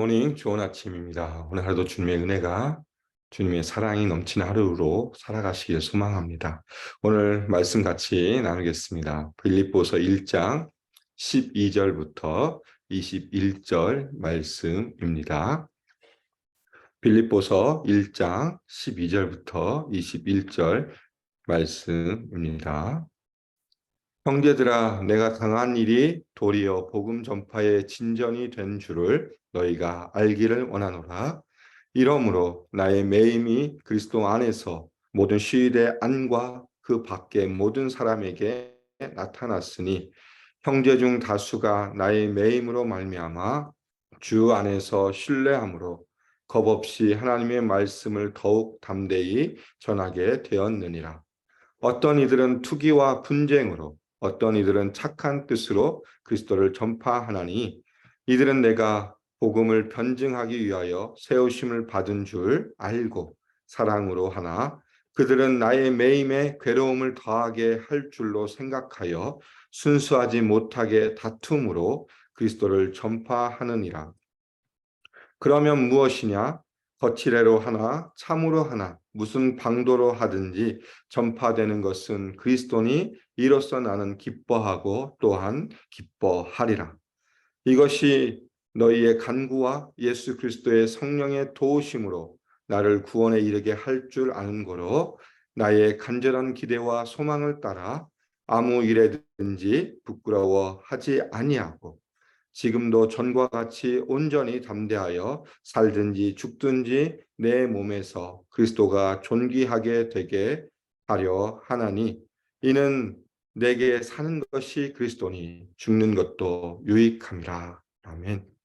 굿모닝, 좋은 아침입니다. 오늘 하루도 주님의 은혜가, 주님의 사랑이 넘치는 하루로 살아가시길 소망합니다. 오늘 말씀 같이 나누겠습니다. 빌립보서 1장 12절부터 21절 말씀입니다. 빌립보서 1장 12절부터 21절 말씀입니다. 형제들아, 내가 당한 일이 도리어 복음 전파의 진전이 된 줄을 너희가 알기를 원하노라. 이러므로 나의 매임이 그리스도 안에서 모든 시위대 안과 그 밖의 모든 사람에게 나타났으니 형제 중 다수가 나의 매임으로 말미암아 주 안에서 신뢰함으로 겁없이 하나님의 말씀을 더욱 담대히 전하게 되었느니라. 어떤 이들은 투기와 분쟁으로, 어떤 이들은 착한 뜻으로 그리스도를 전파하나니 이들은 내가 복음을 변증하기 위하여 세우심을 받은 줄 알고 사랑으로 하나 그들은 나의 매임에 괴로움을 더하게 할 줄로 생각하여 순수하지 못하게 다툼으로 그리스도를 전파하느니라. 그러면 무엇이냐? 거칠애로 하나 참으로 하나 무슨 방도로 하든지 전파되는 것은 그리스도니 이로써 나는 기뻐하고 또한 기뻐하리라. 이것이 너희의 간구와 예수 그리스도의 성령의 도우심으로 나를 구원에 이르게 할 줄 아는 거로 나의 간절한 기대와 소망을 따라 아무 일에든지 부끄러워하지 아니하고 지금도 전과 같이 온전히 담대하여 살든지 죽든지 내 몸에서 그리스도가 존귀하게 되게 하려 하나니 이는 내게 사는 것이 그리스도니 죽는 것도 유익함이라. 아멘.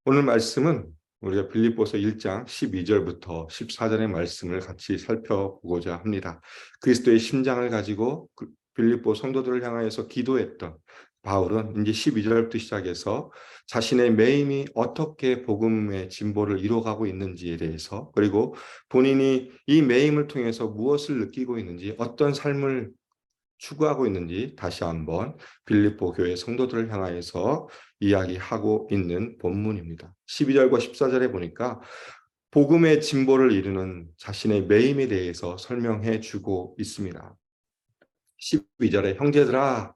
오늘 말씀은 우리가 빌립보서 1장 12절부터 14절의 말씀을 같이 살펴보고자 합니다. 그리스도의 심장을 가지고 빌립보 성도들을 향하여서 기도했던 바울은 이제 12절부터 시작해서 자신의 매임이 어떻게 복음의 진보를 이뤄가고 있는지에 대해서, 그리고 본인이 이 매임을 통해서 무엇을 느끼고 있는지, 어떤 삶을 추구하고 있는지 다시 한번 빌립보 교회 성도들을 향하여서 이야기하고 있는 본문입니다. 12절과 14절에 보니까 복음의 진보를 이루는 자신의 매임에 대해서 설명해 주고 있습니다. 12절에 형제들아,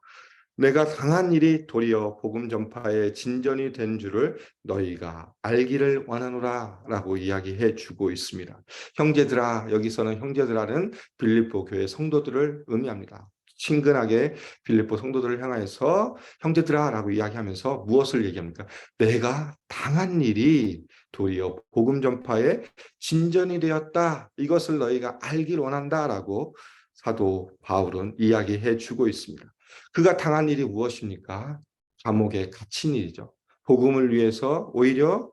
내가 당한 일이 도리어 복음 전파의 진전이 된 줄을 너희가 알기를 원하노라 라고 이야기해 주고 있습니다. 형제들아, 여기서는 형제들아는 빌립보 교회 성도들을 의미합니다. 친근하게 빌립보 성도들을 향해서 형제들아 라고 이야기하면서 무엇을 얘기합니까? 내가 당한 일이 도리어 복음 전파의 진전이 되었다. 이것을 너희가 알길 원한다라고 사도 바울은 이야기해 주고 있습니다. 그가 당한 일이 무엇입니까? 감옥에 갇힌 일이죠. 복음을 위해서 오히려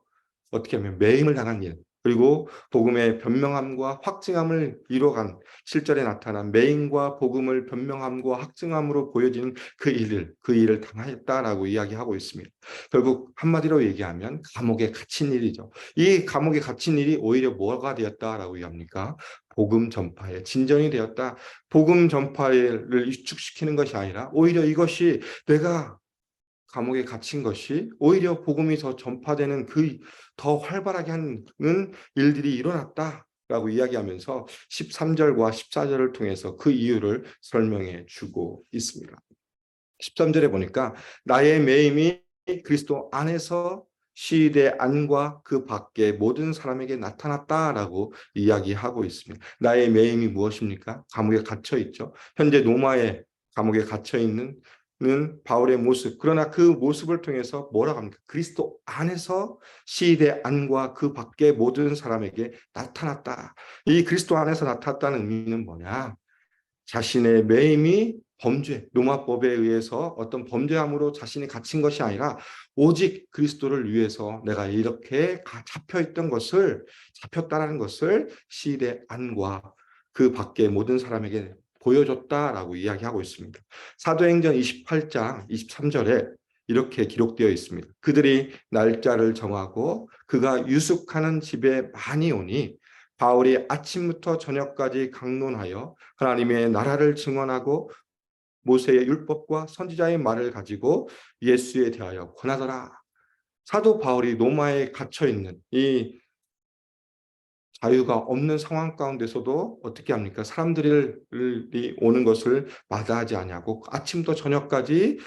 어떻게 하면 매임을 당한 일, 그리고 복음의 변명함과 확증함을 이뤄간 7절에 나타난 매임과 복음을 변명함과 확증함으로 보여지는 그 일을 당하였다라고 이야기하고 있습니다. 결국 한마디로 얘기하면 감옥에 갇힌 일이죠. 이 감옥에 갇힌 일이 오히려 뭐가 되었다라고 이야기합니까? 복음 전파에 진전이 되었다. 복음 전파를 위축시키는 것이 아니라 오히려 이것이 내가 감옥에 갇힌 것이 오히려 복음이 더 전파되는 그 더 활발하게 하는 일들이 일어났다라고 이야기하면서 13절과 14절을 통해서 그 이유를 설명해 주고 있습니다. 13절에 보니까 나의 매임이 그리스도 안에서 시대 안과 그 밖의 모든 사람에게 나타났다라고 이야기하고 있습니다. 나의 매임이 무엇입니까? 감옥에 갇혀 있죠. 현재 로마의 감옥에 갇혀 있는 바울의 모습. 그러나 그 모습을 통해서 뭐라고 합니까? 그리스도 안에서 시대 안과 그 밖의 모든 사람에게 나타났다. 이 그리스도 안에서 나타났다는 의미는 뭐냐? 자신의 매임이 범죄, 로마법에 의해서 어떤 범죄함으로 자신이 갇힌 것이 아니라 오직 그리스도를 위해서 내가 이렇게 잡혔다라는 것을 시대 안과 그 밖의 모든 사람에게 보여줬다라고 이야기하고 있습니다. 사도행전 28장 23절에 이렇게 기록되어 있습니다. 그들이 날짜를 정하고 그가 유숙하는 집에 많이 오니 바울이 아침부터 저녁까지 강론하여 하나님의 나라를 증언하고 모세의 율법과 선지자의 말을 가지고 예수에 대하여 권하더라. 사도 바울이 로마에 갇혀 있는 이 자유가 없는 상황 가운데서도 어떻게 합니까? 사람들이 오는 것을 마다하지 아니하고 아침부터 저녁까지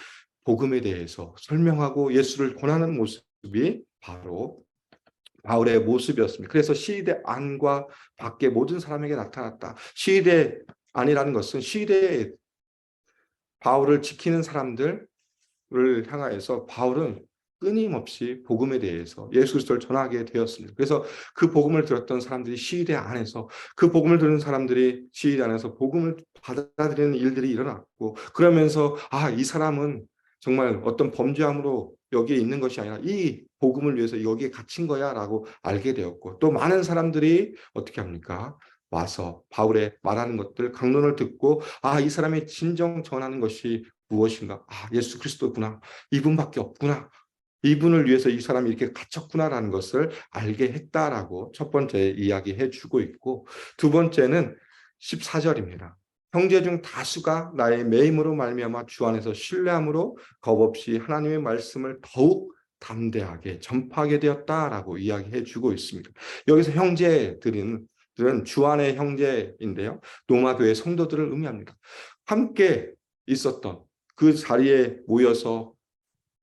복음에 대해서 설명하고 예수를 권하는 모습이 바로 바울의 모습이었습니다. 그래서 시위대 안과 밖의 모든 사람에게 나타났다. 시위대 안이라는 것은 시위대에 바울을 지키는 사람들을 향하여서 바울은 끊임없이 복음에 대해서 예수 그리스도를 전하게 되었습니다. 그래서 그 복음을 들었던 사람들이 시위대 안에서 그 복음을 들은 사람들이 시위대 안에서 복음을 받아들이는 일들이 일어났고 그러면서 이 사람은 정말 어떤 범죄함으로 여기에 있는 것이 아니라 이 복음을 위해서 여기에 갇힌 거야라고 알게 되었고 또 많은 사람들이 어떻게 합니까? 와서 바울의 말하는 것들 강론을 듣고 이 사람의 진정 전하는 것이 무엇인가? 예수 그리스도구나. 이분밖에 없구나. 이분을 위해서 이 사람이 이렇게 갇혔구나라는 것을 알게 했다라고 첫 번째 이야기해 주고 있고 두 번째는 14절입니다. 형제 중 다수가 나의 매임으로 말미암아 주 안에서 신뢰함으로 겁없이 하나님의 말씀을 더욱 담대하게 전파하게 되었다라고 이야기해 주고 있습니다. 여기서 형제들은 주 안의 형제인데요. 로마 교회 성도들을 의미합니다. 함께 있었던 그 자리에 모여서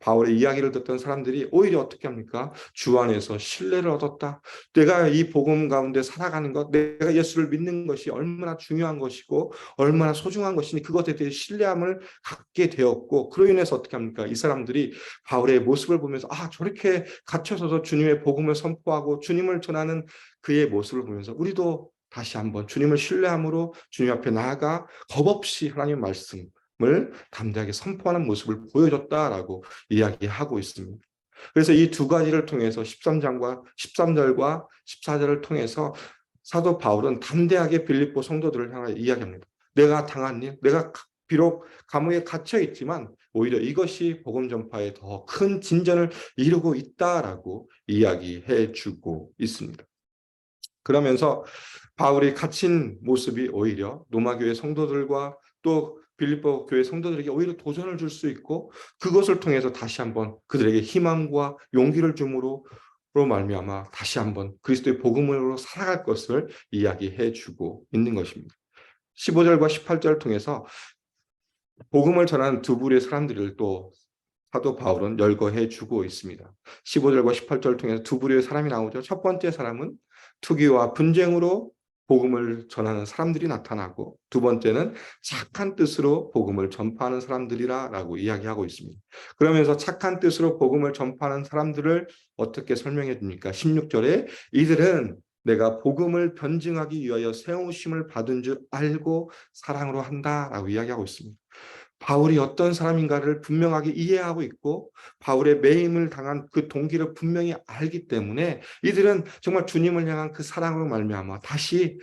바울의 이야기를 듣던 사람들이 오히려 어떻게 합니까? 주 안에서 신뢰를 얻었다. 내가 이 복음 가운데 살아가는 것, 내가 예수를 믿는 것이 얼마나 중요한 것이고 얼마나 소중한 것이니 그것에 대해 신뢰함을 갖게 되었고 그로 인해서 어떻게 합니까? 이 사람들이 바울의 모습을 보면서 저렇게 갇혀서도 주님의 복음을 선포하고 주님을 전하는 그의 모습을 보면서 우리도 다시 한번 주님을 신뢰함으로 주님 앞에 나아가 겁없이 하나님의 말씀 을 담대하게 선포하는 모습을 보여줬다라고 이야기하고 있습니다. 그래서 이 두 가지를 통해서 13절과 14절을 통해서 사도 바울은 담대하게 빌립보 성도들을 향하여 이야기합니다. 내가 당한 일, 내가 비록 감옥에 갇혀 있지만 오히려 이것이 복음 전파에 더 큰 진전을 이루고 있다라고 이야기해 주고 있습니다. 그러면서 바울이 갇힌 모습이 오히려 로마 교회 성도들과 또 빌립보 교회 성도들에게 오히려 도전을 줄 수 있고 그것을 통해서 다시 한번 그들에게 희망과 용기를 줌으로 말미암아 다시 한번 그리스도의 복음으로 살아갈 것을 이야기해 주고 있는 것입니다. 15절과 18절을 통해서 복음을 전하는 두 부류의 사람들을 또 사도 바울은 열거해 주고 있습니다. 15절과 18절을 통해서 두 부류의 사람이 나오죠. 첫 번째 사람은 투기와 분쟁으로 복음을 전하는 사람들이 나타나고 두 번째는 착한 뜻으로 복음을 전파하는 사람들이라고 이야기하고 있습니다. 그러면서 착한 뜻으로 복음을 전파하는 사람들을 어떻게 설명해 줍니까? 16절에 이들은 내가 복음을 변증하기 위하여 세우심을 받은 줄 알고 사랑으로 한다라고 이야기하고 있습니다. 바울이 어떤 사람인가를 분명하게 이해하고 있고 바울의 매임을 당한 그 동기를 분명히 알기 때문에 이들은 정말 주님을 향한 그 사랑으로 말미암아 다시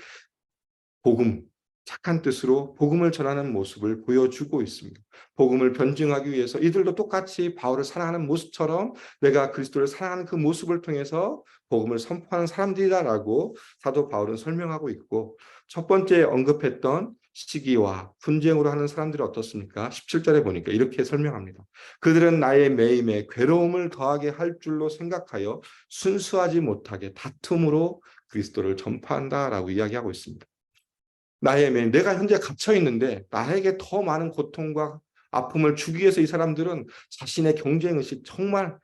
복음, 착한 뜻으로 복음을 전하는 모습을 보여주고 있습니다. 복음을 변증하기 위해서 이들도 똑같이 바울을 사랑하는 모습처럼 내가 그리스도를 사랑하는 그 모습을 통해서 복음을 선포하는 사람들이다라고 사도 바울은 설명하고 있고 첫 번째 언급했던 시기와 분쟁으로 하는 사람들이 어떻습니까? 17절에 보니까 이렇게 설명합니다. 그들은 나의 매임에 괴로움을 더하게 할 줄로 생각하여 순수하지 못하게 다툼으로 그리스도를 전파한다라고 이야기하고 있습니다. 나의 매임, 내가 현재 갇혀 있는데 나에게 더 많은 고통과 아픔을 주기 위해서 이 사람들은 자신의 경쟁의식, 정말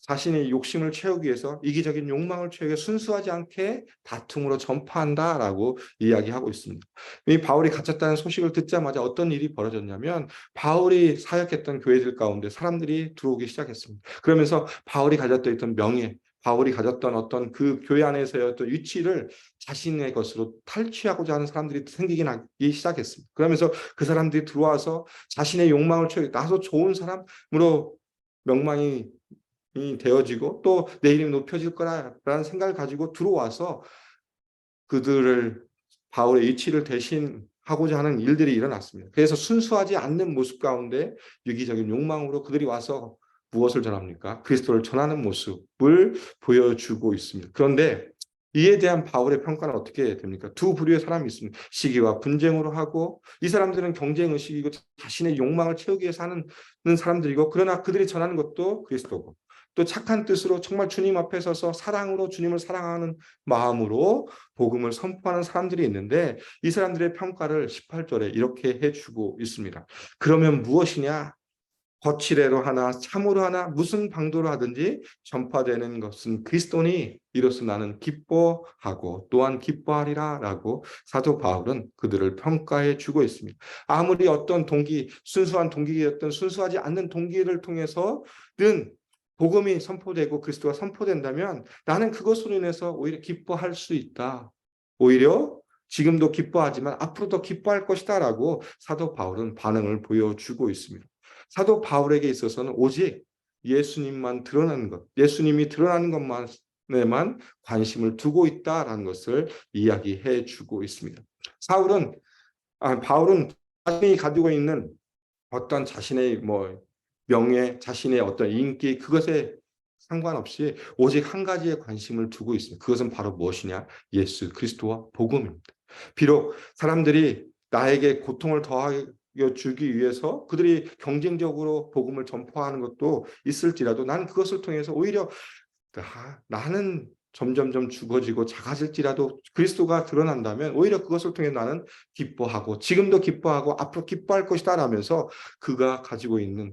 자신의 욕심을 채우기 위해서 이기적인 욕망을 채우기 위해 순수하지 않게 다툼으로 전파한다라고 이야기하고 있습니다. 이 바울이 갇혔다는 소식을 듣자마자 어떤 일이 벌어졌냐면 바울이 사역했던 교회들 가운데 사람들이 들어오기 시작했습니다. 그러면서 바울이 가졌던 어떤 명예, 바울이 가졌던 어떤 그 교회 안에서의 어떤 위치를 자신의 것으로 탈취하고자 하는 사람들이 생기기 시작했습니다. 그러면서 그 사람들이 들어와서 자신의 욕망을 채우기 나도 좋은 사람으로 명망이 되어지고 또 내 이름이 높여질 거라는 생각을 가지고 들어와서 그들을 바울의 위치를 대신하고자 하는 일들이 일어났습니다. 그래서 순수하지 않는 모습 가운데 유기적인 욕망으로 그들이 와서 무엇을 전합니까? 그리스도를 전하는 모습을 보여주고 있습니다. 그런데 이에 대한 바울의 평가는 어떻게 됩니까? 두 부류의 사람이 있습니다. 시기와 분쟁으로 하고 이 사람들은 경쟁의식이고 자신의 욕망을 채우기 위해서 하는 사람들이고 그러나 그들이 전하는 것도 그리스도고 또 착한 뜻으로 정말 주님 앞에 서서 사랑으로 주님을 사랑하는 마음으로 복음을 선포하는 사람들이 있는데 이 사람들의 평가를 18절에 이렇게 해주고 있습니다. 그러면 무엇이냐? 거칠애로 하나 참으로 하나 무슨 방도로 하든지 전파되는 것은 그리스도니 이로써 나는 기뻐하고 또한 기뻐하리라 라고 사도 바울은 그들을 평가해 주고 있습니다. 아무리 어떤 동기, 순수한 동기였던 순수하지 않는 동기를 통해서든 복음이 선포되고 그리스도가 선포된다면 나는 그것으로 인해서 오히려 기뻐할 수 있다. 오히려 지금도 기뻐하지만 앞으로 더 기뻐할 것이다 라고 사도 바울은 반응을 보여주고 있습니다. 사도 바울에게 있어서는 오직 예수님만 드러나는 것, 예수님이 드러나는 것만에만 관심을 두고 있다라는 것을 이야기해 주고 있습니다. 바울은 자신이 가지고 있는 어떤 자신의 명예, 자신의 어떤 인기 그것에 상관없이 오직 한 가지에 관심을 두고 있습니다. 그것은 바로 무엇이냐? 예수 그리스도와 복음입니다. 비록 사람들이 나에게 고통을 더하게 주기 위해서 그들이 경쟁적으로 복음을 전파하는 것도 있을지라도 나는 그것을 통해서 오히려 나는 점점점 죽어지고 작아질지라도 그리스도가 드러난다면 오히려 그것을 통해 나는 기뻐하고 지금도 기뻐하고 앞으로 기뻐할 것이다 라면서 그가 가지고 있는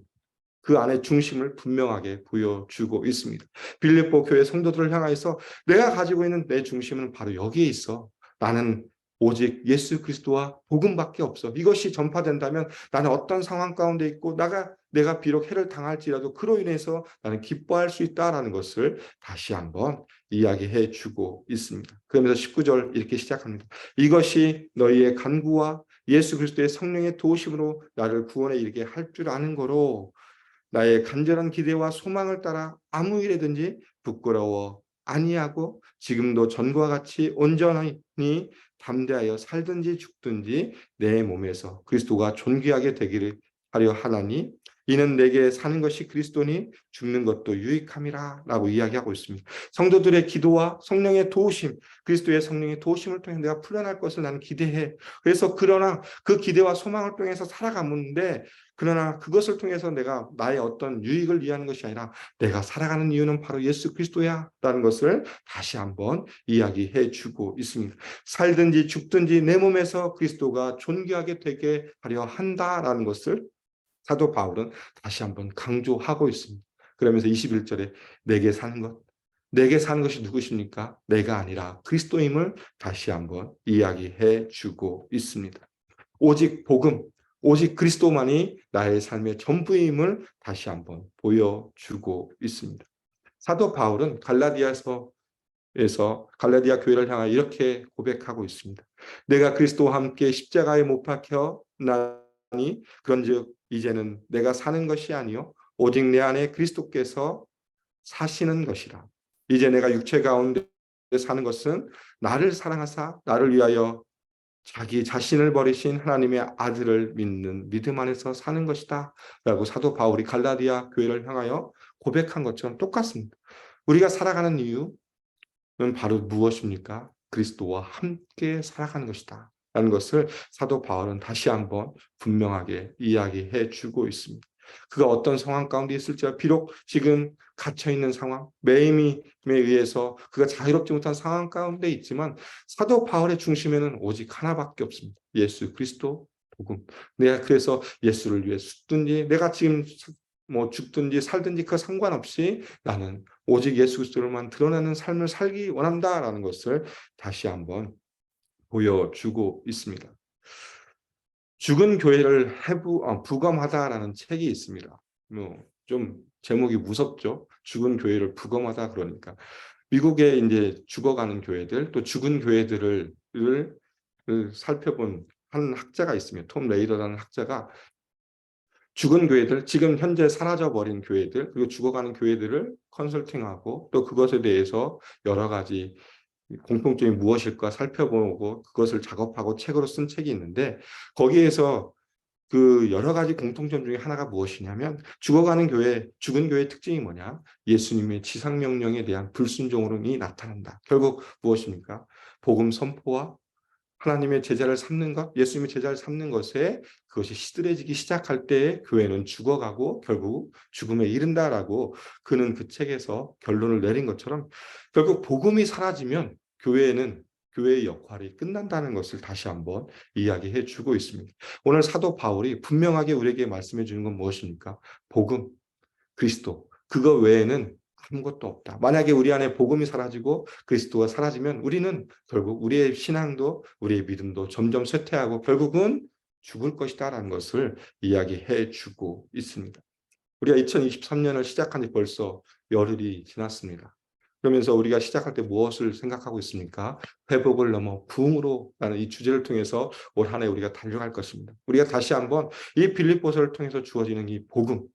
그 안에 중심을 분명하게 보여주고 있습니다. 빌립보 교회 성도들을 향해서 내가 가지고 있는 내 중심은 바로 여기에 있어. 나는 오직 예수 그리스도와 복음밖에 없어. 이것이 전파된다면 나는 어떤 상황 가운데 있고 내가 비록 해를 당할지라도 그로 인해서 나는 기뻐할 수 있다라는 것을 다시 한번 이야기해 주고 있습니다. 그러면서 19절 이렇게 시작합니다. 이것이 너희의 간구와 예수 그리스도의 성령의 도우심으로 나를 구원에 이르게 할 줄 아는 거로 나의 간절한 기대와 소망을 따라 아무 일에든지 부끄러워 아니하고 지금도 전과 같이 온전히 담대하여 살든지 죽든지 내 몸에서 그리스도가 존귀하게 되기를 하려 하나니 이는 내게 사는 것이 그리스도니 죽는 것도 유익함이라 라고 이야기하고 있습니다. 성도들의 기도와 성령의 도우심, 그리스도의 성령의 도우심을 통해 내가 풀려날 것을 나는 기대해. 그래서 그러나 그 기대와 소망을 통해서 살아가는데 그러나 그것을 통해서 내가 나의 어떤 유익을 위하는 것이 아니라 내가 살아가는 이유는 바로 예수 그리스도야 라는 것을 다시 한번 이야기해 주고 있습니다. 살든지 죽든지 내 몸에서 그리스도가 존귀하게 되게 하려 한다라는 것을 사도 바울은 다시 한번 강조하고 있습니다. 그러면서 21절에 내게 사는 것이 누구십니까? 내가 아니라 그리스도임을 다시 한번 이야기해 주고 있습니다. 오직 복음, 오직 그리스도만이 나의 삶의 전부임을 다시 한번 보여주고 있습니다. 사도 바울은 갈라디아 교회를 향하여 이렇게 고백하고 있습니다. 내가 그리스도와 함께 십자가에 못 박혀 나니 그런즉 이제는 내가 사는 것이 아니요 오직 내 안에 그리스도께서 사시는 것이라. 이제 내가 육체 가운데 사는 것은 나를 사랑하사 나를 위하여 자기 자신을 버리신 하나님의 아들을 믿는 믿음 안에서 사는 것이다 라고 사도 바울이 갈라디아 교회를 향하여 고백한 것처럼 똑같습니다. 우리가 살아가는 이유는 바로 무엇입니까? 그리스도와 함께 살아가는 것이다 라는 것을 사도 바울은 다시 한번 분명하게 이야기해 주고 있습니다. 그가 어떤 상황 가운데 있을지라 비록 지금 갇혀있는 상황, 매임에 의해서 그가 자유롭지 못한 상황 가운데 있지만 사도 바울의 중심에는 오직 하나밖에 없습니다. 예수 그리스도 복음. 내가 그래서 예수를 위해 죽든지 내가 지금 죽든지 살든지 그 상관없이 나는 오직 예수 그리스도를만 드러내는 삶을 살기 원한다라는 것을 다시 한번 보여주고 있습니다. 죽은 교회를 부검하다라는 책이 있습니다. 좀 제목이 무섭죠. 죽은 교회를 부검하다 그러니까 미국에 이제 죽어가는 교회들 또 죽은 교회들을 살펴본 한 학자가 있습니다. 톰 레이더라는 학자가 죽은 교회들, 지금 현재 사라져버린 교회들, 그리고 죽어가는 교회들을 컨설팅하고 또 그것에 대해서 여러 가지 공통점이 무엇일까 살펴보고 그것을 작업하고 책으로 쓴 책이 있는데 거기에서 그 여러 가지 공통점 중에 하나가 무엇이냐면 죽어가는 교회, 죽은 교회의 특징이 뭐냐? 예수님의 지상명령에 대한 불순종으로 나타난다. 결국 무엇입니까? 복음 선포와 하나님의 제자를 삼는 것, 예수님의 제자를 삼는 것에 그것이 시들해지기 시작할 때 교회는 죽어가고 결국 죽음에 이른다라고 그는 그 책에서 결론을 내린 것처럼 결국 복음이 사라지면 교회의 역할이 끝난다는 것을 다시 한번 이야기해 주고 있습니다. 오늘 사도 바울이 분명하게 우리에게 말씀해 주는 건 무엇입니까? 복음, 그리스도. 그거 외에는 아무것도 없다. 만약에 우리 안에 복음이 사라지고 그리스도가 사라지면 우리는 결국 우리의 신앙도 우리의 믿음도 점점 쇠퇴하고 결국은 죽을 것이다라는 것을 이야기해 주고 있습니다. 우리가 2023년을 시작한 지 벌써 열흘이 지났습니다. 그러면서 우리가 시작할 때 무엇을 생각하고 있습니까? 회복을 넘어 부흥으로 라는 이 주제를 통해서 올 한 해 우리가 달려갈 것입니다. 우리가 다시 한번 이 빌립보서를 통해서 주어지는 이 복음,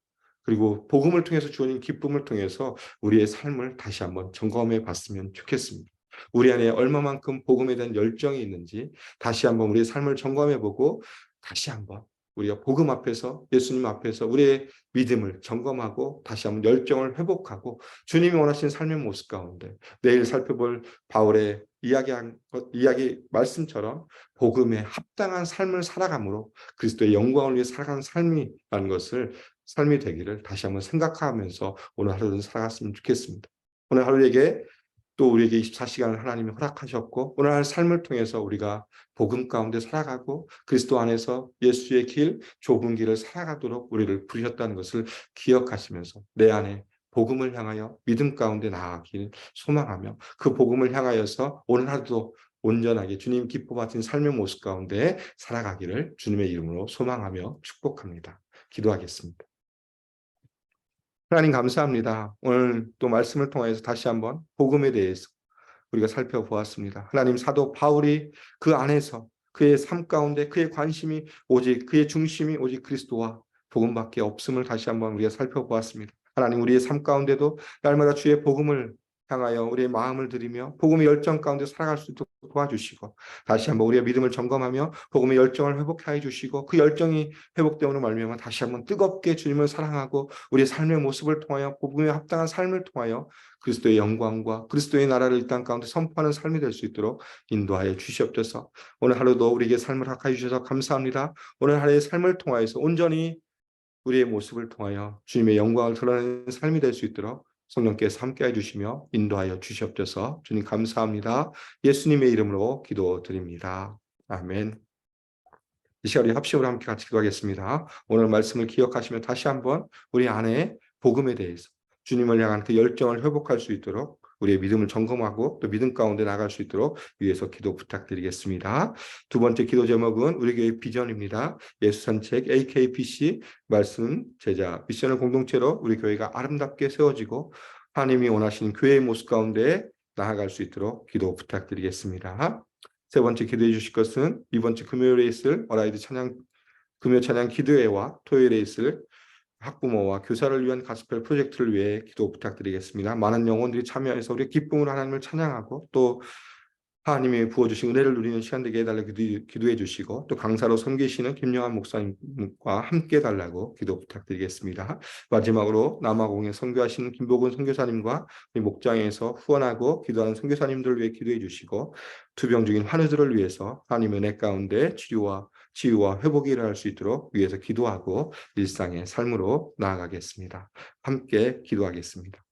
그리고 복음을 통해서 주어진 기쁨을 통해서 우리의 삶을 다시 한번 점검해 봤으면 좋겠습니다. 우리 안에 얼마만큼 복음에 대한 열정이 있는지 다시 한번 우리의 삶을 점검해 보고 다시 한번 우리가 복음 앞에서 예수님 앞에서 우리의 믿음을 점검하고 다시 한번 열정을 회복하고 주님이 원하시는 삶의 모습 가운데 내일 살펴볼 바울의 이야기 말씀처럼 복음에 합당한 삶을 살아감으로 그리스도의 영광을 위해 살아가는 삶이 되기를 다시 한번 생각하면서 오늘 하루는 살아갔으면 좋겠습니다. 오늘 하루에게 또 우리에게 24시간을 하나님이 허락하셨고 오늘 할 삶을 통해서 우리가 복음 가운데 살아가고 그리스도 안에서 예수의 길, 좁은 길을 살아가도록 우리를 부르셨다는 것을 기억하시면서 내 안에 복음을 향하여 믿음 가운데 나아가길 소망하며 그 복음을 향하여서 오늘 하루도 온전하게 주님 기뻐 받은 삶의 모습 가운데 살아가기를 주님의 이름으로 소망하며 축복합니다. 기도하겠습니다. 하나님 감사합니다. 오늘 또 말씀을 통해서 다시 한번 복음에 대해서 우리가 살펴보았습니다. 하나님 사도 바울이 그 안에서 그의 삶 가운데 그의 관심이 오직 그의 중심이 오직 그리스도와 복음밖에 없음을 다시 한번 우리가 살펴보았습니다. 하나님 우리의 삶 가운데도 날마다 주의 복음을 향하여 우리의 마음을 들이며 복음의 열정 가운데 살아갈 수 있도록 도와주시고 다시 한번 우리의 믿음을 점검하며 복음의 열정을 회복하여 주시고 그 열정이 회복되므로 말미암아 다시 한번 뜨겁게 주님을 사랑하고 우리의 삶의 모습을 통하여 복음에 합당한 삶을 통하여 그리스도의 영광과 그리스도의 나라를 이 땅 가운데 선포하는 삶이 될 수 있도록 인도하여 주시옵소서. 오늘 하루도 우리에게 삶을 허락하여 주셔서 감사합니다. 오늘 하루의 삶을 통하여서 온전히 우리의 모습을 통하여 주님의 영광을 드러내는 삶이 될 수 있도록 성령께서 함께해 주시며 인도하여 주시옵소서. 주님 감사합니다. 예수님의 이름으로 기도드립니다. 아멘. 이 시간 우리 합심으로 함께 같이 기도하겠습니다. 오늘 말씀을 기억하시며 다시 한번 우리 안에 복음에 대해서 주님을 향한 그 열정을 회복할 수 있도록 우리의 믿음을 점검하고 또 믿음 가운데 나갈 수 있도록 위해서 기도 부탁드리겠습니다. 두 번째 기도 제목은 우리 교회 비전입니다. 예수산책 AKPC 말씀 제자 미션을 공동체로 우리 교회가 아름답게 세워지고 하나님이 원하시는 교회의 모습 가운데 나아갈 수 있도록 기도 부탁드리겠습니다. 세 번째 기도해 주실 것은 이번 주 금요일에 있을 어라이드 금요 찬양 기도회와 토요일에 있을 학부모와 교사를 위한 가스펠 프로젝트를 위해 기도 부탁드리겠습니다. 많은 영혼들이 참여해서 우리 기쁨으로 하나님을 찬양하고 또 하나님이 부어주신 은혜를 누리는 시간 되게 해달라고 기도해 주시고 또 강사로 섬기시는 김영환 목사님과 함께 해달라고 기도 부탁드리겠습니다. 마지막으로 남아공에 선교하시는 김복은 선교사님과 우리 목장에서 후원하고 기도하는 선교사님들을 위해 기도해 주시고 투병 중인 환우들을 위해서 하나님의 은혜 가운데 치유와 회복이 일어날 수 있도록 위해서 기도하고 일상의 삶으로 나아가겠습니다. 함께 기도하겠습니다.